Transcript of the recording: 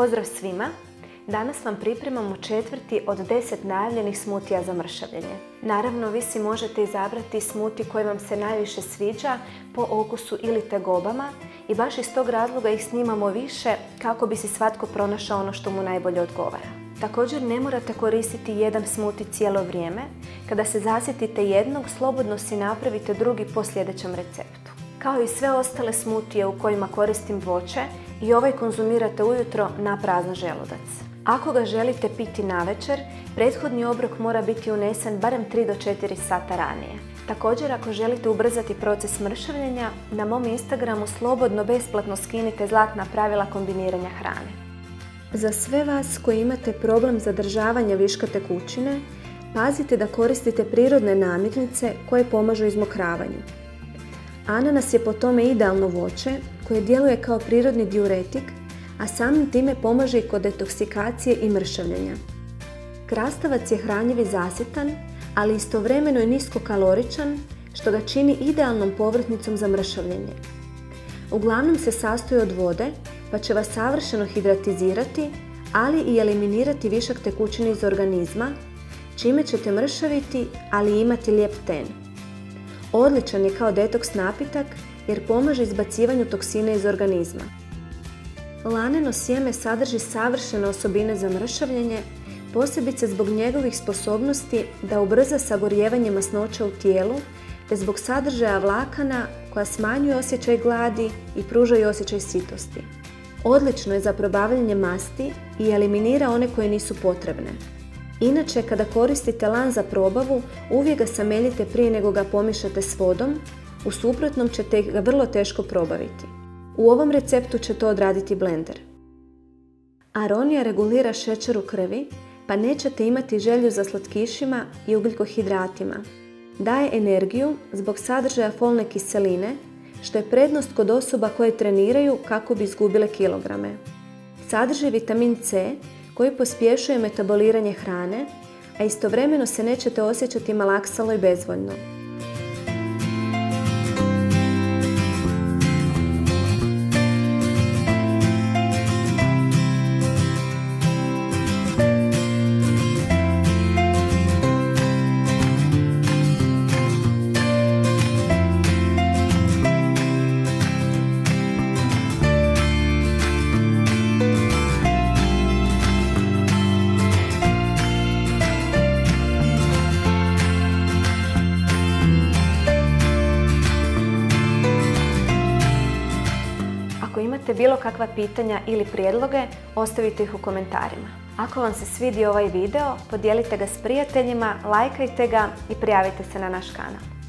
Pozdrav svima! Danas vam pripremamo 4. od 10 najavljenih smutija za mršavljenje. Naravno, vi si možete izabrati smuti koji vam se najviše sviđa po okusu ili tegobama i baš iz tog razloga ih snimamo više kako bi si svatko pronašao ono što mu najbolje odgovara. Također ne morate koristiti jedan smuti cijelo vrijeme. Kada se zasjetite jednog, slobodno si napravite drugi po sljedećem receptu. Kao i sve ostale smutije u kojima koristim voće, i ovaj konzumirate ujutro na prazan želudac. Ako ga želite piti navečer, prethodni obrok mora biti unesen barem 3 do 4 sata ranije. Također, ako želite ubrzati proces mršavljenja, na mom Instagramu slobodno besplatno skinite zlatna pravila kombiniranja hrane. Za sve vas koji imate problem zadržavanja viška tekućine, pazite da koristite prirodne namirnice koje pomažu izmokravanju. Ananas je po tome idealno voće koje djeluje kao prirodni diuretik, a samim time pomaže i kod detoksikacije i mršavljenja. Krastavac je hranjiv i zasjetan, ali istovremeno je niskokaloričan, što ga čini idealnom povrtnicom za mršavljenje. Uglavnom se sastoji od vode, pa će vas savršeno hidratizirati, ali i eliminirati višak tekućine iz organizma, čime ćete mršaviti, ali i imati lijep ten. Odličan je kao detoks napitak jer pomaže izbacivanju toksina iz organizma. Laneno sjeme sadrži savršene osobine za mršavljenje, posebice zbog njegovih sposobnosti da ubrza sagorijevanje masnoća u tijelu, te zbog sadržaja vlakana koja smanjuje osjećaj gladi i pružaju osjećaj sitosti. Odlično je za probavljanje masti i eliminira one koje nisu potrebne. Inače, kada koristite lan za probavu, uvijek ga sameljite prije nego ga pomiješate s vodom, u suprotnom ćete ga vrlo teško probaviti. U ovom receptu će to odraditi blender. Aronija regulira šećer u krvi, pa nećete imati želju za slatkišima i ugljikohidratima. Daje energiju zbog sadržaja folne kiseline, što je prednost kod osoba koje treniraju kako bi izgubile kilograme. Sadrži vitamin C, koji pospješuje metaboliranje hrane, a istovremeno se nećete osjećati malaksalo i bezvoljno. Ako imate bilo kakva pitanja ili prijedloge, ostavite ih u komentarima. Ako vam se svidio ovaj video, podijelite ga s prijateljima, lajkajte ga i prijavite se na naš kanal.